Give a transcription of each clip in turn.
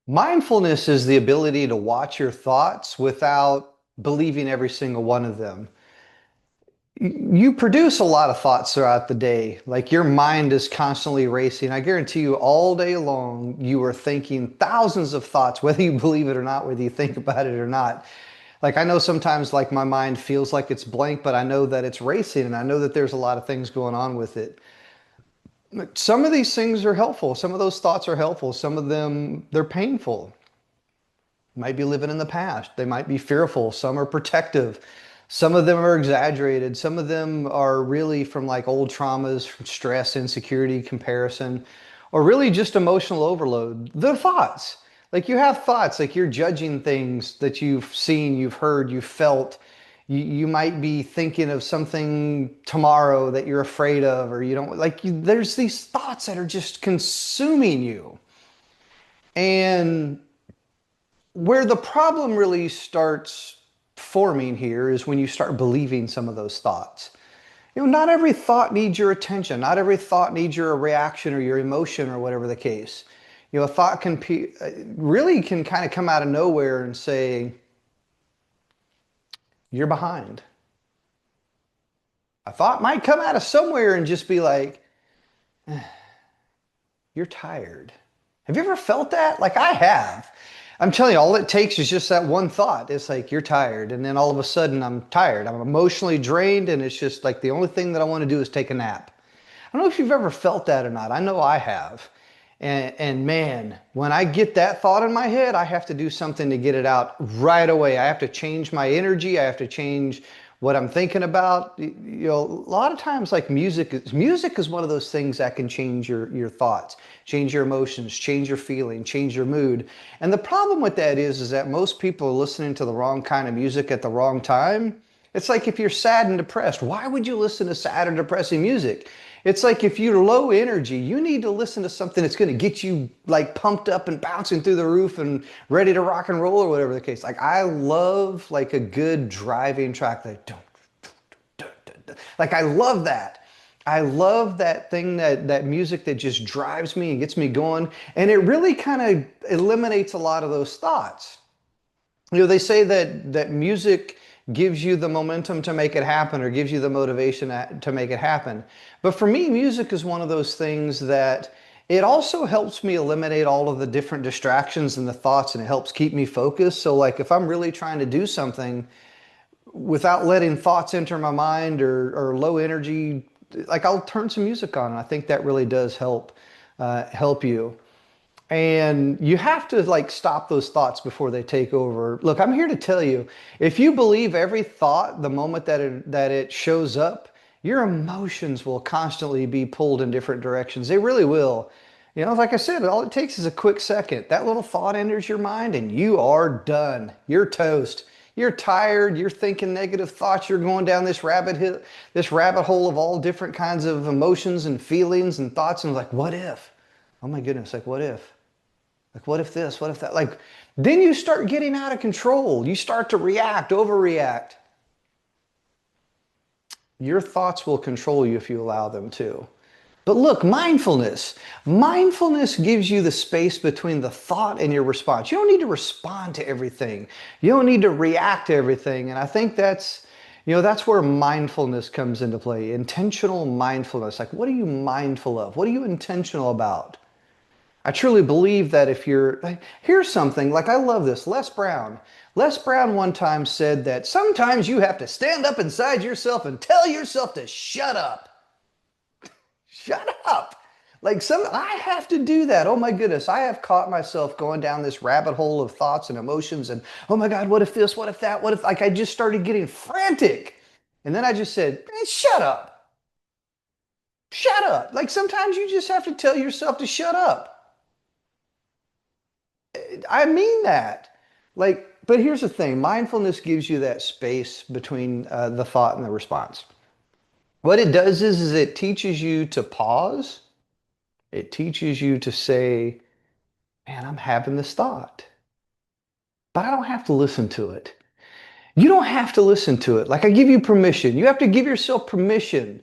Mindfulness is the ability to watch your thoughts without believing every single one of them. You produce a lot of thoughts throughout the day. Like your mind is constantly racing. I guarantee you, all day long, you are thinking thousands of thoughts, whether you believe it or not, whether you think about it or not. Like I know sometimes like my mind feels like it's blank, but I know that it's racing and I know that there's a lot of things going on with it. Some of these things are helpful. Some of those thoughts are helpful. Some of them, they're painful. Might be living in the past. They might be fearful. Some are protective. Some of them are exaggerated. Some of them are really from like old traumas, from stress, insecurity, comparison, or really just emotional overload. The thoughts. Like you have thoughts, like you're judging things that you've seen, you've heard, you've felt. You might be thinking of something tomorrow that you're afraid of, or you don't like, there's these thoughts that are just consuming you. And where the problem really starts forming here is when you start believing some of those thoughts. Not every thought needs your attention. Not every thought needs your reaction or your emotion or whatever the case. A thought really can kind of come out of nowhere and say, you're behind. A thought might come out of somewhere and just be like, you're tired. Have you ever felt that? Like I have. I'm telling you, all it takes is just that one thought. It's like, you're tired. And then all of a sudden, I'm tired. I'm emotionally drained. And it's just like the only thing that I want to do is take a nap. I don't know if you've ever felt that or not. I know I have. And man, when I get that thought in my head, I have to do something to get it out right away. I have to change my energy. I have to change what I'm thinking about. A lot of times like music is one of those things that can change your thoughts, change your emotions, change your feeling, change your mood. And the problem with that is that most people are listening to the wrong kind of music at the wrong time. It's like if you're sad and depressed, why would you listen to sad or depressing music? It's like if you're low energy, you need to listen to something that's going to get you like pumped up and bouncing through the roof and ready to rock and roll or whatever the case. Like I love like a good driving track like I love that. I love that thing that music that just drives me and gets me going and it really kind of eliminates a lot of those thoughts. They say that music gives you the momentum to make it happen or gives you the motivation to make it happen. But for me, music is one of those things that it also helps me eliminate all of the different distractions and the thoughts and it helps keep me focused. So like if I'm really trying to do something without letting thoughts enter my mind or low energy, like I'll turn some music on and I think that really does help you. And you have to like stop those thoughts before they take over. Look, I'm here to tell you, if you believe every thought the moment that it shows up, your emotions will constantly be pulled in different directions. They really will. Like I said, all it takes is a quick second. That little thought enters your mind and you are done. You're toast. You're tired. You're thinking negative thoughts. You're going down this rabbit hole of all different kinds of emotions and feelings and thoughts. And like, what if? Oh my goodness, like what if? Like, what if this? What if that? Like, then you start getting out of control. You start to react, overreact. Your thoughts will control you if you allow them to. But look, mindfulness. Mindfulness gives you the space between the thought and your response. You don't need to respond to everything. You don't need to react to everything. And I think that's where mindfulness comes into play. Intentional mindfulness. Like, what are you mindful of? What are you intentional about? I truly believe that if you're, like, here's something, like I love this, Les Brown. Les Brown one time said that sometimes you have to stand up inside yourself and tell yourself to shut up. Shut up. I have to do that. Oh my goodness. I have caught myself going down this rabbit hole of thoughts and emotions and, oh my God, what if this, what if that, what if, like I just started getting frantic. And then I just said, man, shut up. Shut up. Like sometimes you just have to tell yourself to shut up. I mean that. But here's the thing, mindfulness gives you that space between the thought and the response. What it does is it teaches you to pause. It teaches you to say, man, I'm having this thought, but I don't have to listen to it. You don't have to listen to it. Like I give you permission. You have to give yourself permission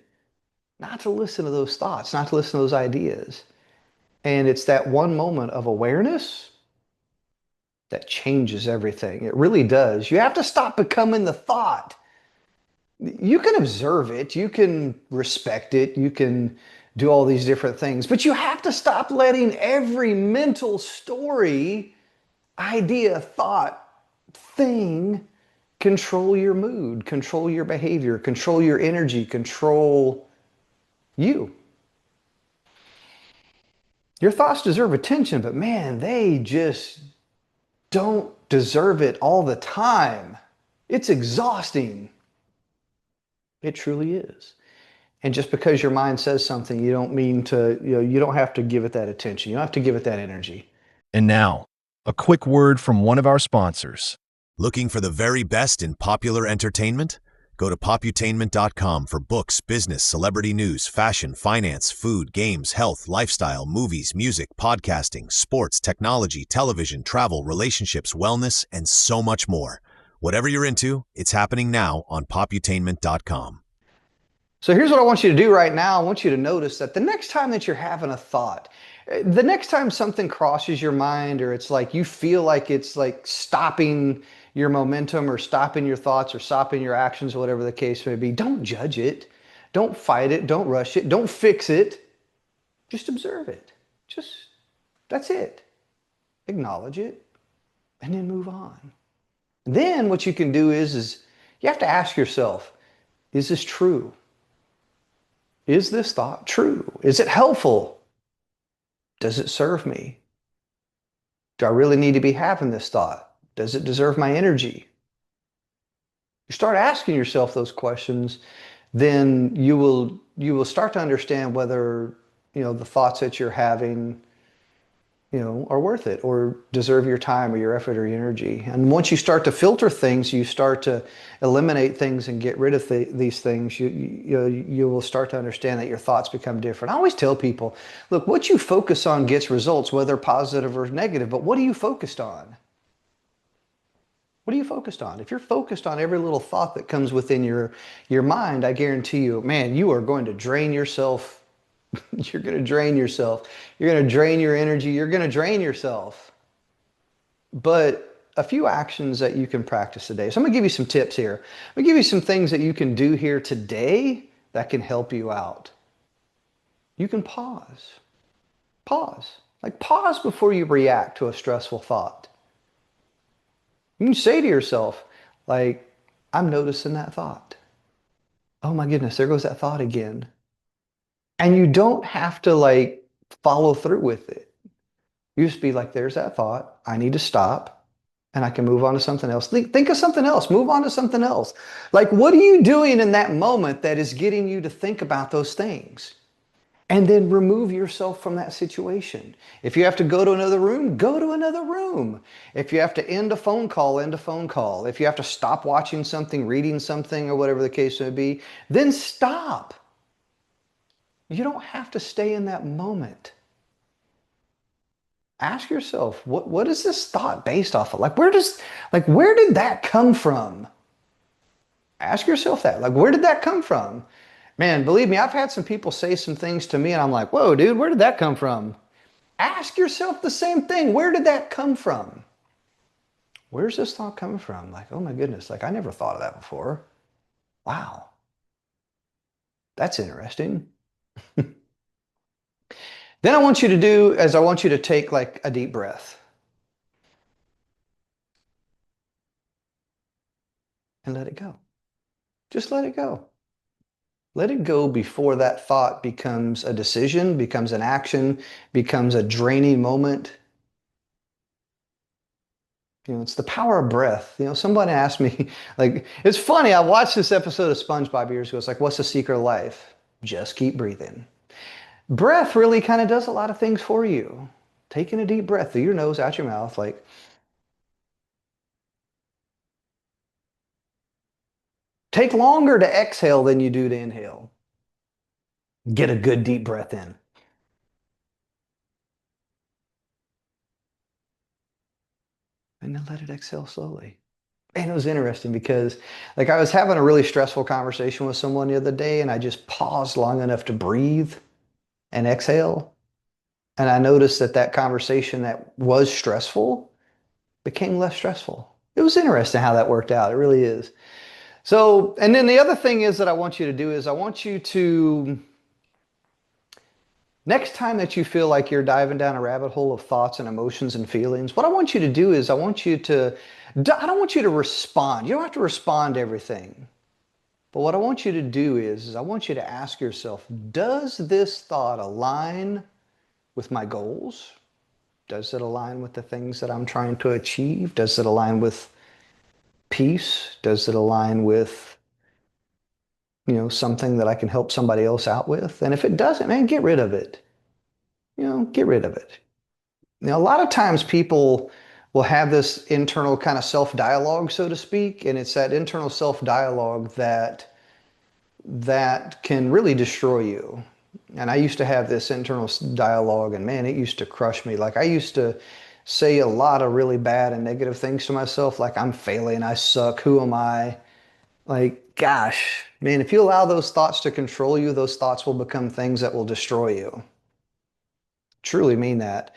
not to listen to those thoughts, not to listen to those ideas. And it's that one moment of awareness that changes everything. It really does. You have to stop becoming the thought. You can observe it, you can respect it, you can do all these different things, but you have to stop letting every mental story, idea, thought, thing control your mood, control your behavior, control your energy, control you. Your thoughts deserve attention, but man, they just don't deserve it all the time. It's exhausting. It truly is. And just because your mind says something, you don't mean to, you don't have to give it that attention. You don't have to give it that energy. And now, a quick word from one of our sponsors. Looking for the very best in popular entertainment? Go to poputainment.com for books, business, celebrity news, fashion, finance, food, games, health, lifestyle, movies, music, podcasting, sports, technology, television, travel, relationships, wellness, and so much more. Whatever you're into, it's happening now on poputainment.com. So here's what I want you to do right now. I want you to notice that the next time that you're having a thought, the next time something crosses your mind, or it's like you feel like it's like stopping your momentum or stopping your thoughts or stopping your actions, or whatever the case may be, don't judge it. Don't fight it. Don't rush it. Don't fix it. Just observe it. Just, that's it. Acknowledge it and then move on. Then what you can do is you have to ask yourself, is this true? Is this thought true? Is it helpful? Does it serve me? Do I really need to be having this thought? Does it deserve my energy? You start asking yourself those questions, then you will start to understand whether, the thoughts that you're having, are worth it or deserve your time or your effort or your energy. And once you start to filter things, you start to eliminate things and get rid of these things, you will start to understand that your thoughts become different. I always tell people, look, what you focus on gets results, whether positive or negative, but what are you focused on? What are you focused on? If you're focused on every little thought that comes within your mind, I guarantee you, man, you are going to drain yourself. You're going to drain yourself. You're going to drain your energy. You're going to drain yourself. But a few actions that you can practice today. So I'm going to give you some tips here. I'm going to give you some things that you can do here today that can help you out. You can pause. Pause. Like pause before you react to a stressful thought. You can say to yourself, like, I'm noticing that thought. Oh my goodness, there goes that thought again. And you don't have to like follow through with it. You just be like, there's that thought. I need to stop and I can move on to something else. Think of something else. Move on to something else. Like, what are you doing in that moment that is getting you to think about those things? And then remove yourself from that situation. If you have to go to another room, go to another room. If you have to end a phone call, end a phone call. If you have to stop watching something, reading something, or whatever the case may be, then stop. You don't have to stay in that moment. Ask yourself, what is this thought based off of? Where did that come from? Ask yourself that. Like, where did that come from? Man, believe me, I've had some people say some things to me and I'm like, whoa, dude, where did that come from? Ask yourself the same thing. Where did that come from? Where's this thought coming from? Like, oh my goodness, like I never thought of that before. Wow. That's interesting. Then I want you to take like a deep breath and let it go. Just let it go. Let it go before that thought becomes a decision, becomes an action, becomes a draining moment. It's the power of breath. Someone asked me, like, it's funny, I watched this episode of SpongeBob years ago. It's like, what's the secret of life? Just keep breathing. Breath really kind of does a lot of things for you. Taking a deep breath through your nose, out your mouth, like, take longer to exhale than you do to inhale. Get a good deep breath in. And then let it exhale slowly. And it was interesting because like I was having a really stressful conversation with someone the other day and I just paused long enough to breathe and exhale. And I noticed that conversation that was stressful became less stressful. It was interesting how that worked out. It really is. So, and then the other thing is that I want you to do is I want you to, next time that you feel like you're diving down a rabbit hole of thoughts and emotions and feelings, what I want you to do is I don't want you to respond. You don't have to respond to everything. But what I want you to do is I want you to ask yourself, does this thought align with my goals? Does it align with the things that I'm trying to achieve? Does it align with peace? Does it align with, something that I can help somebody else out with? And if it doesn't, man, get rid of it. Get rid of it. A lot of times people will have this internal kind of self-dialogue, so to speak, and it's that internal self-dialogue that can really destroy you. And I used to have this internal dialogue, and man, it used to crush me. Like I used to say a lot of really bad and negative things to myself, like I'm failing, I suck, who am I? Like, gosh, man, if you allow those thoughts to control you, those thoughts will become things that will destroy you. Truly mean that.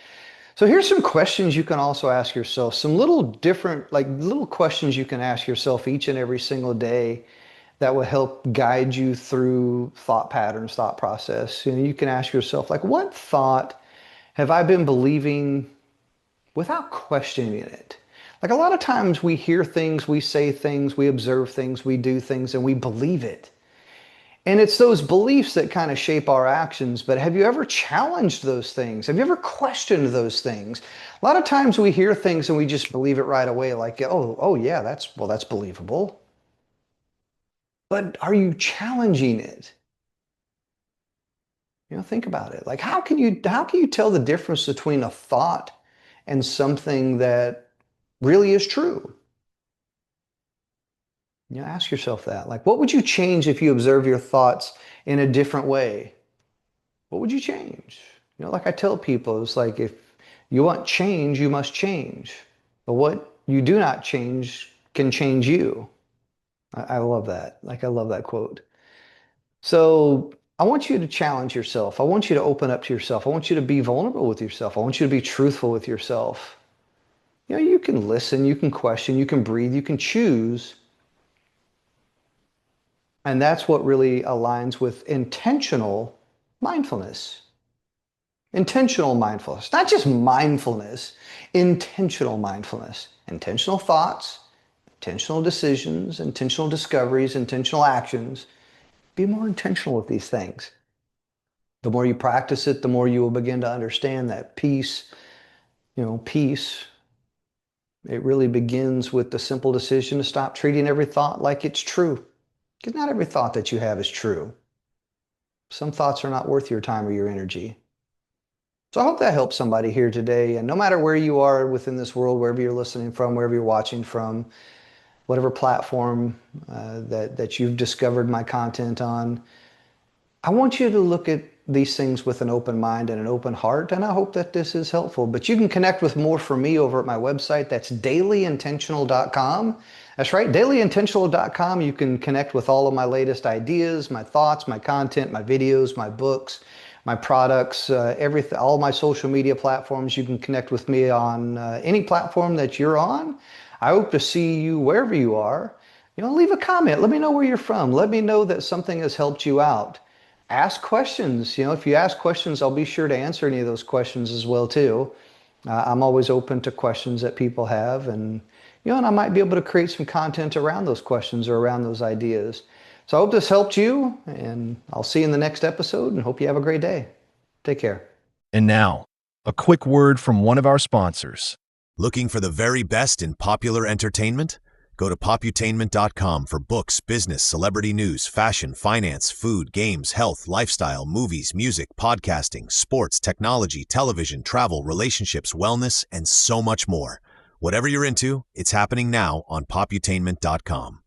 So here's some questions you can also ask yourself, some little different, like little questions you can ask yourself each and every single day that will help guide you through thought patterns, thought process. You can ask yourself, like, what thought have I been believing without questioning it? Like a lot of times we hear things, we say things, we observe things, we do things, and we believe it. And it's those beliefs that kind of shape our actions. But have you ever challenged those things? Have you ever questioned those things? A lot of times we hear things and we just believe it right away, like, oh yeah, that's believable. But are you challenging it? Think about it. Like, how can you tell the difference between a thought and something that really is true? Ask yourself that. Like, what would you change if you observe your thoughts in a different way? What would you change? Like I tell people, it's like if you want change, you must change. But what you do not change can change you. I love that. Like, I love that quote. So I want you to challenge yourself. I want you to open up to yourself. I want you to be vulnerable with yourself. I want you to be truthful with yourself. You can listen, you can question, you can breathe, you can choose. And that's what really aligns with intentional mindfulness. Intentional mindfulness, not just mindfulness, intentional mindfulness. Intentional thoughts, intentional decisions, intentional discoveries, intentional actions. Be more intentional with these things. The more you practice it, the more you will begin to understand that peace, peace, it really begins with the simple decision to stop treating every thought like it's true. Because not every thought that you have is true. Some thoughts are not worth your time or your energy. So I hope that helps somebody here today. And no matter where you are within this world, wherever you're listening from, wherever you're watching from, whatever platform that you've discovered my content on, I want you to look at these things with an open mind and an open heart, and I hope that this is helpful. But you can connect with more from me over at my website. That's dailyintentional.com. That's right, dailyintentional.com. You can connect with all of my latest ideas, my thoughts, my content, my videos, my books, my products, everything, all my social media platforms. You can connect with me on any platform that you're on. I hope to see you wherever you are. Leave a comment. Let me know where you're from. Let me know that something has helped you out. Ask questions. If you ask questions, I'll be sure to answer any of those questions as well too. I'm always open to questions that people have, and and I might be able to create some content around those questions or around those ideas. So I hope this helped you, and I'll see you in the next episode, and hope you have a great day. Take care. And now, a quick word from one of our sponsors. Looking for the very best in popular entertainment? Go to poputainment.com for books, business, celebrity news, fashion, finance, food, games, health, lifestyle, movies, music, podcasting, sports, technology, television, travel, relationships, wellness, and so much more. Whatever you're into, it's happening now on poputainment.com.